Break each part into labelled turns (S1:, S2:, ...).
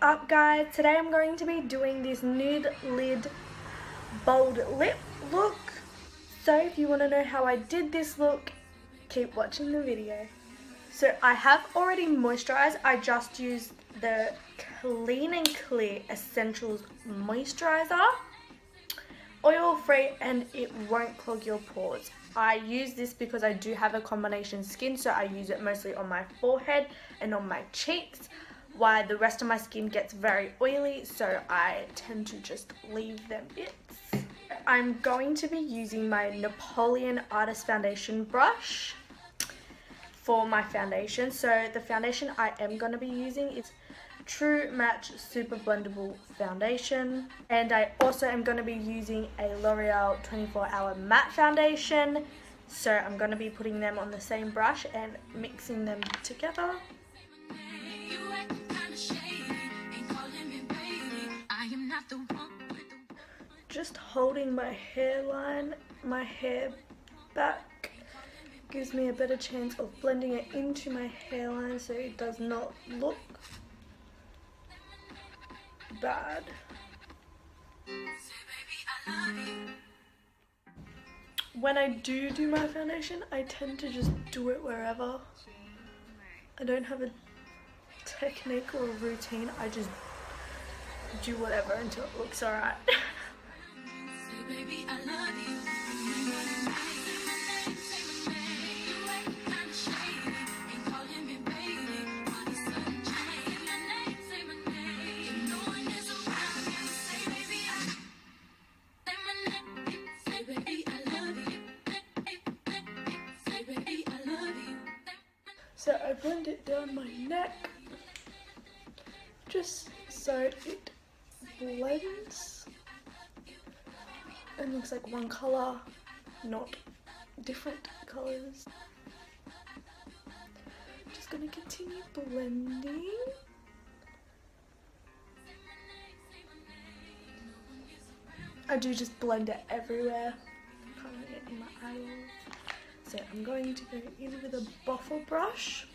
S1: up, guys? Today I'm going to be doing this nude lid bold lip look. So if you want to know how I did this look, keep watching the video. So I have already moisturized. I just used the Clean and Clear Essentials Moisturizer. Oil free and it won't clog your pores. I use this because I do have a combination skin, so I use it mostly on my forehead and on my cheeks, while the rest of my skin gets very oily, so I tend to just leave them bits. I'm going to be using my Napoleon Artist Foundation brush for my foundation. So the foundation I am going to be using is True Match Super Blendable Foundation, and I also am going to be using a L'Oreal 24 Hour Matte Foundation. So I'm going to be putting them on the same brush and mixing them together. Just holding my hairline, my hair back, gives me a better chance of blending it into my hairline so it does not look bad. When I do my foundation, I tend to just do it wherever. I don't have a technique or a routine. I just do whatever until it looks alright. So I blend it down my neck just so it blends and looks like one colour, not different colours. Just gonna continue blending. I do just blend it everywhere, kind of get in my eyeballs. So I'm going to go in with a buffer brush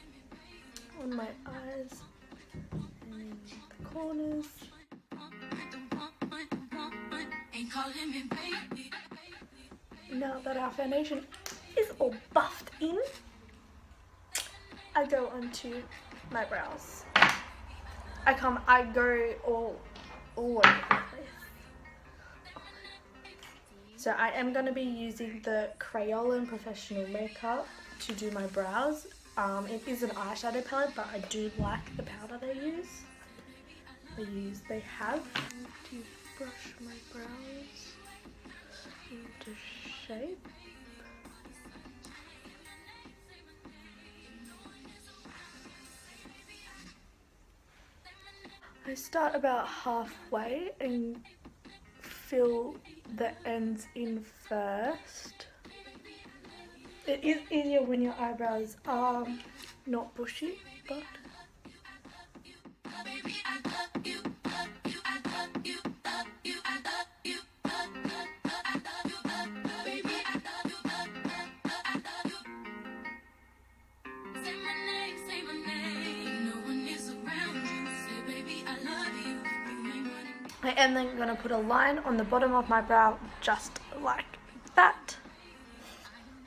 S1: on my eyes and the corners. Now that our foundation is all buffed in, I go onto my brows. I go all over the place. So I am going to be using the Crayola Professional Makeup to do my brows. It is an eyeshadow palette, but I do like the powder they use. They have to brush my brows into shape. I start about halfway and fill the ends in first. It is easier when your eyebrows are not bushy, but I am then going to put a line on the bottom of my brow just like that.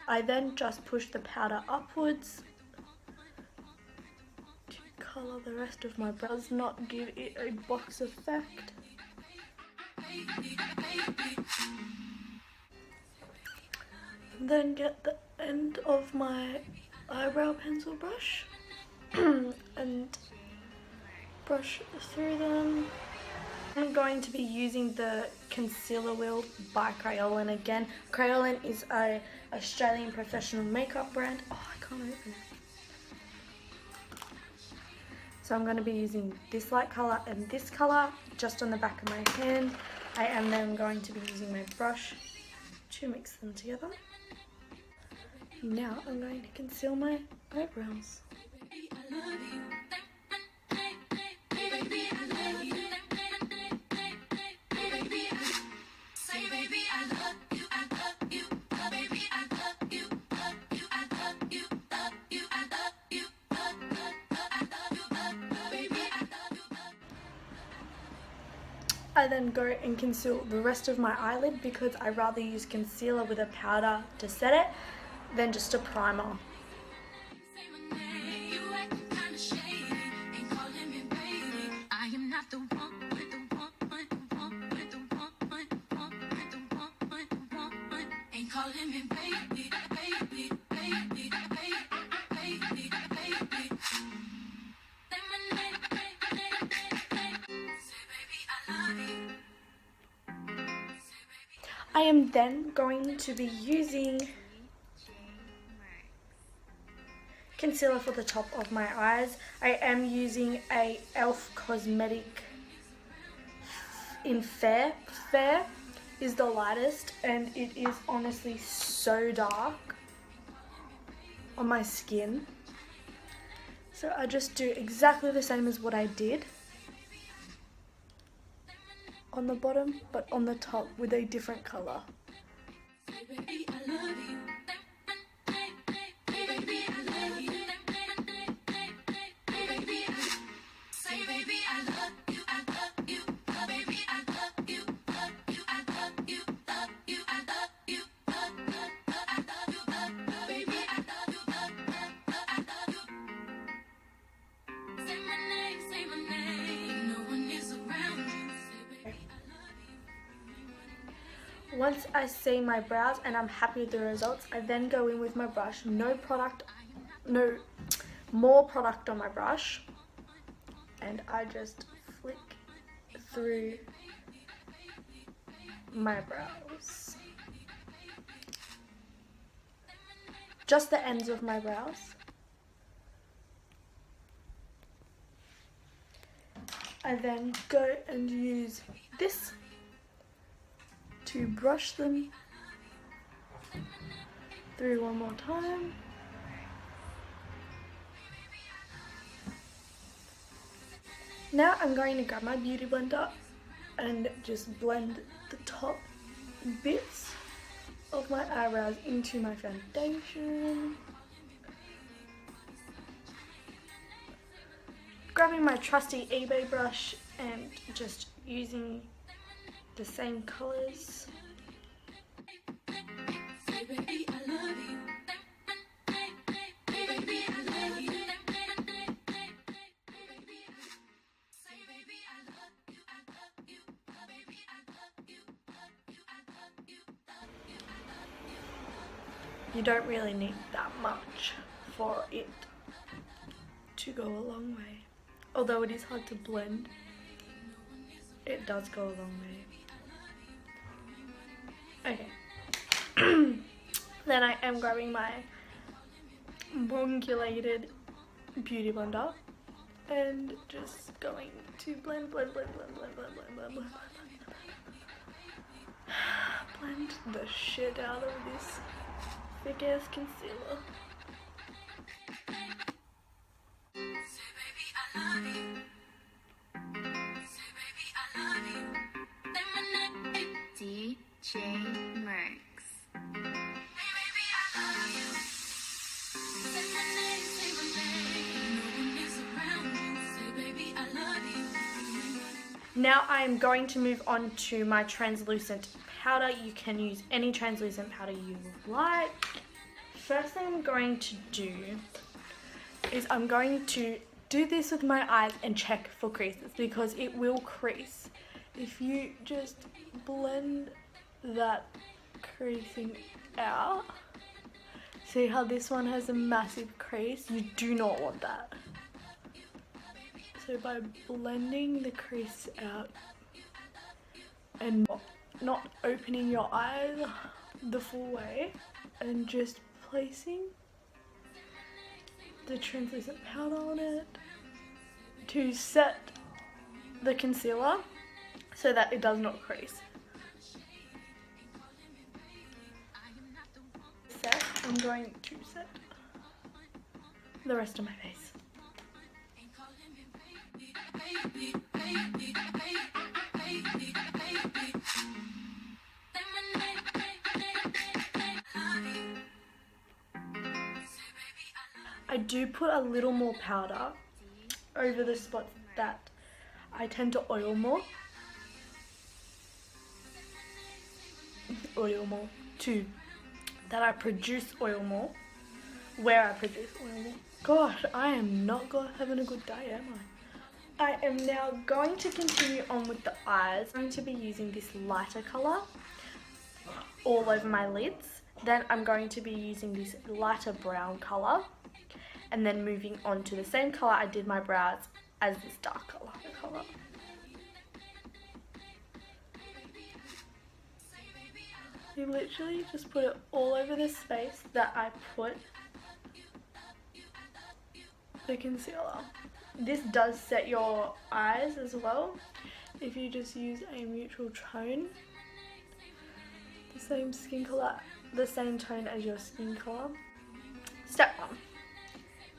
S1: I then just push the powder upwards to colour the rest of my brows, not give it a box effect. Then get the end of my eyebrow pencil brush and brush through them. I'm going to be using the Concealer Wheel by Crayola, and again, Crayola is an Australian professional makeup brand. Oh, I can't open it. So I'm going to be using this light colour and this colour just on the back of my hand. I am then going to be using my brush to mix them together. Now I'm going to conceal my eyebrows. I then go and conceal the rest of my eyelid because I rather use concealer with a powder to set it than just a primer. I am then going to be using concealer for the top of my eyes. I am using a e.l.f. cosmetic in Fair. Fair is the lightest and it is honestly so dark on my skin. So I just do exactly the same as what I did on the bottom, but on the top with a different colour. Once I see my brows and I'm happy with the results, I then go in with my brush. No more product on my brush, and I just flick through my brows. Just the ends of my brows. I then go and use this to brush them through one more time. Now I'm going to grab my beauty blender and just blend the top bits of my eyebrows into my foundation. Grabbing my trusty eBay brush and just using the same colours. You don't really need that much for it to go a long way. Although it is hard to blend, it does go a long way. Okay. Then I am grabbing my mongulated beauty blender and just going to blend the shit out of this thick ass concealer.
S2: DJ Merks.
S1: Now I am going to move on to my translucent powder. You can use any translucent powder you like. First thing I'm going to do is I'm going to do this with my eyes and check for creases, because it will crease. If you just blend that creasing out, see how this one has a massive crease? You do not want that. So by blending the crease out and not opening your eyes the full way, and just placing the translucent powder on it to set the concealer so that it does not crease. Set, I'm going to set the rest of my face. I do put a little more powder over the spots that I tend to oil more. oil more. 2, that I produce oil more. Where I produce oil more. Gosh, I am not having a good day, am I? I am now going to continue on with the eyes. I'm going to be using this lighter colour all over my lids. Then I'm going to be using this lighter brown colour. And then moving on to the same colour I did my brows as this dark colour. You literally just put it all over the space that I put the concealer. This does set your eyes as well if you just use a neutral tone, the same skin colour, the same tone as your skin colour. Step 1.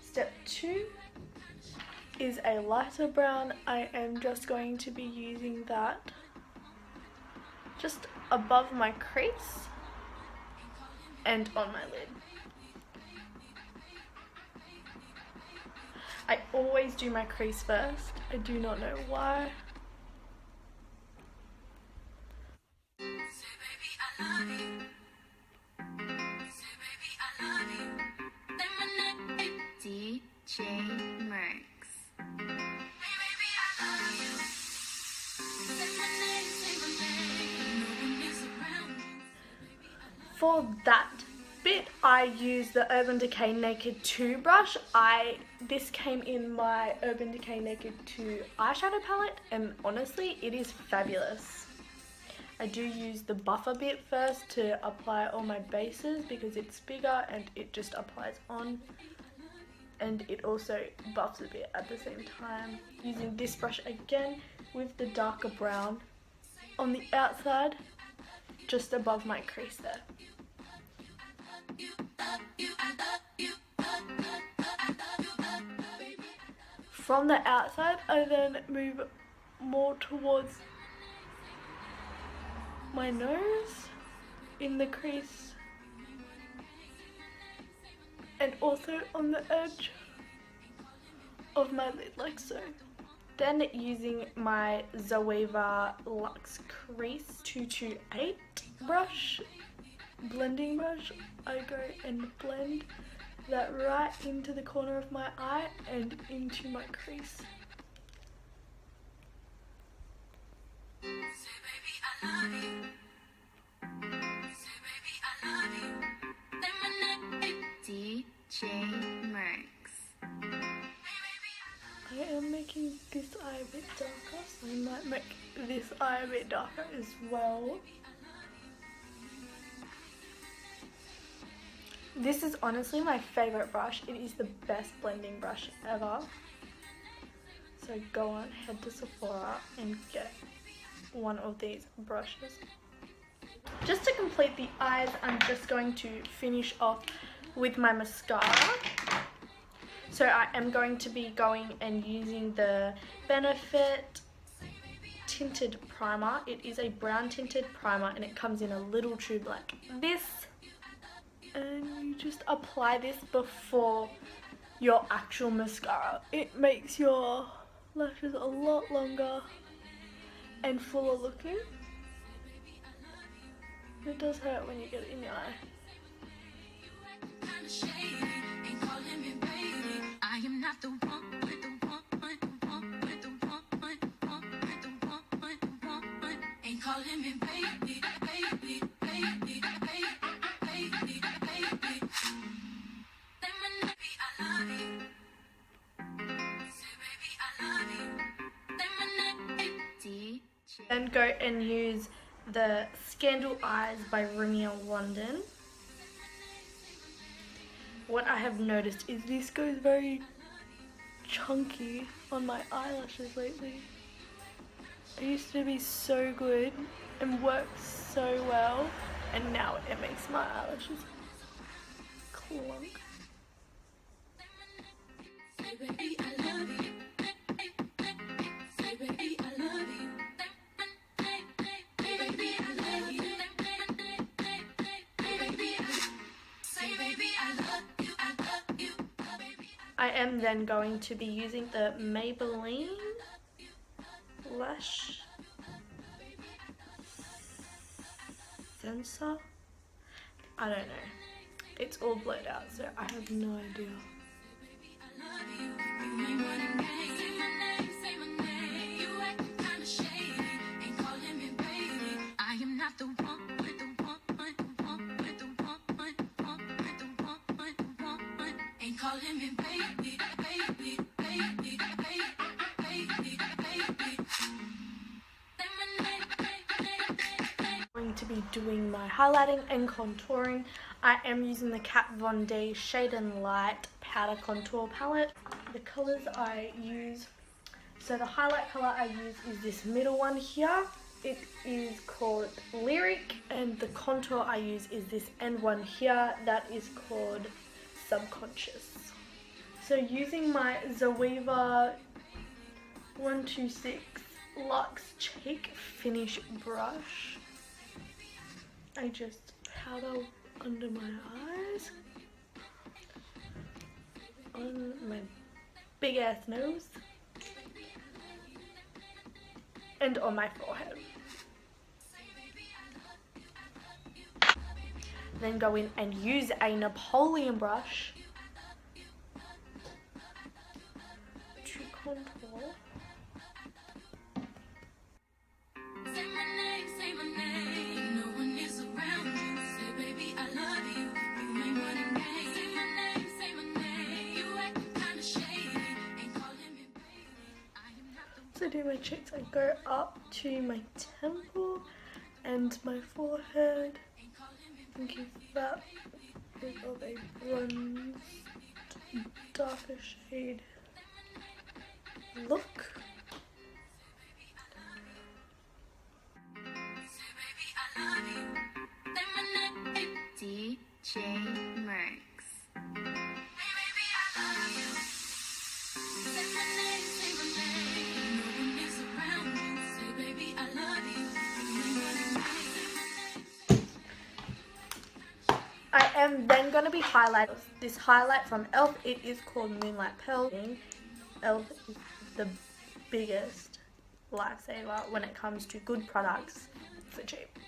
S1: Step 2 is a lighter brown. I am just going to be using that just above my crease and on my lid. I always do my crease first. I do not know why.
S2: DJ Merks.
S1: For that bit, I use the Urban Decay Naked 2 brush. This came in my Urban Decay Naked 2 eyeshadow palette, and honestly, it is fabulous. I do use the buffer bit first to apply all my bases because it's bigger and it just applies on, and it also buffs a bit at the same time. Using this brush again with the darker brown on the outside, just above my crease there. From the outside, I then move more towards my nose in the crease and also on the edge of my lid, like so. Then using my Zoeva Luxe Crease 228 brush, blending brush, I go and blend that right into the corner of my eye and into my crease.
S2: DJ Merks.
S1: I am making this eye a bit darker, so I might make this eye a bit darker as well. This is honestly my favourite brush. It is the best blending brush ever. So go on, head to Sephora and get one of these brushes. Just to complete the eyes, I'm just going to finish off with my mascara. So I am going to be going and using the Benefit Tinted Primer. It is a brown tinted primer and it comes in a little tube like this. And you just apply this before your actual mascara. It makes your lashes a lot longer and fuller looking. It does hurt when you get it in your eye.
S2: I am not the one with the one. Ain't calling me baby, baby, baby, baby, baby, baby.
S1: And go and use the Scandal Eyes by Rimmel London. What I have noticed is this goes very chunky on my eyelashes lately. It used to be so good and work so well, and now it makes my eyelashes clunk. I am then going to be using the Maybelline Lash sensor. I don't know. It's all blurred out, so I have no idea. Going to be doing my highlighting and contouring. I am using the Kat Von D Shade and Light Powder Contour Palette. The colours I use, so the highlight colour I use is this middle one here. It is called Lyric, and the contour I use is this end one here that is called Subconscious. So using my Zoeva 126 Luxe Cheek Finish brush, I just powder under my eyes, on my big ass nose, and on my forehead. Then go in and use a Napoleon brush to contour. So do my cheeks, I go up to my temple and my forehead and give that a bit of a bronzed, darker shade look.
S2: DJ Merks.
S1: I am then going to be highlighting this highlight from e.l.f. It is called Moonlight Pearl. e.l.f. is the biggest lifesaver when it comes to good products for cheap.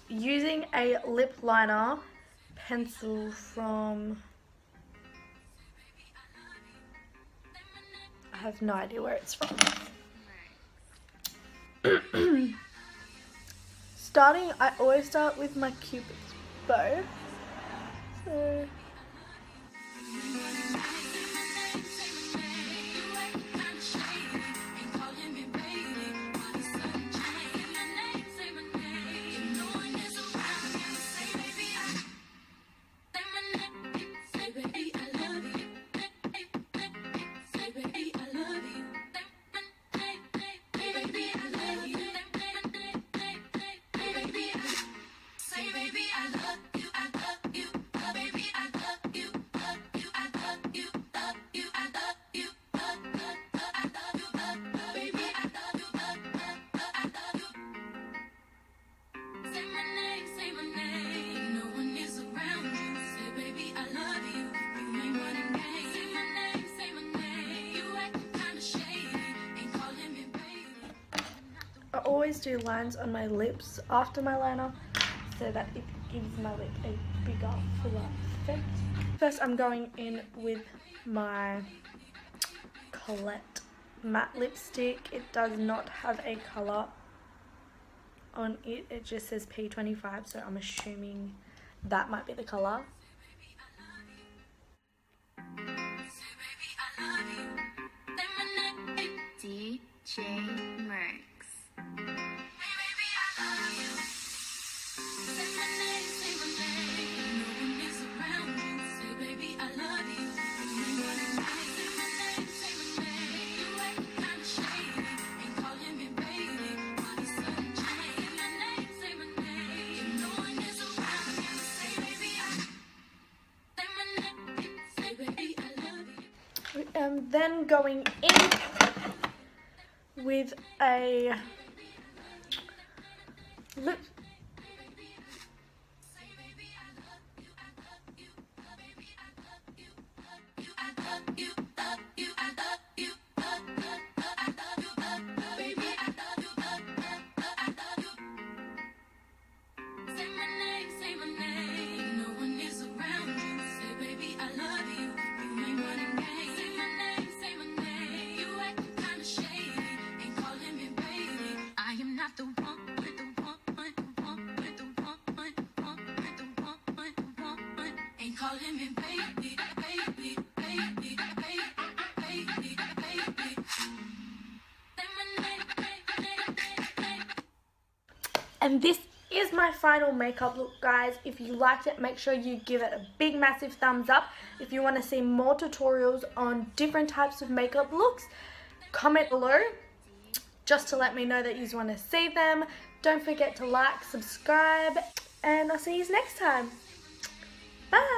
S1: Using a lip liner pencil from, I have no idea where it's from. I always start with my Cupid's bow. So I always do lines on my lips after my liner so that it gives my lip a bigger, fuller effect. First I'm going in with my Colette matte lipstick. It does not have a colour on it, it just says P25, so I'm assuming that might be the colour.
S2: DJ Merks.
S1: then going in with a lip.
S2: Calling me baby, baby, baby, baby, baby, baby. Say my name.
S1: And this is my final makeup look, guys. If you liked it, make sure you give it a big massive thumbs up. If you want to see more tutorials on different types of makeup looks, comment below just to let me know that you want to see them. Don't forget to like, subscribe, and I'll see you next time. Bye.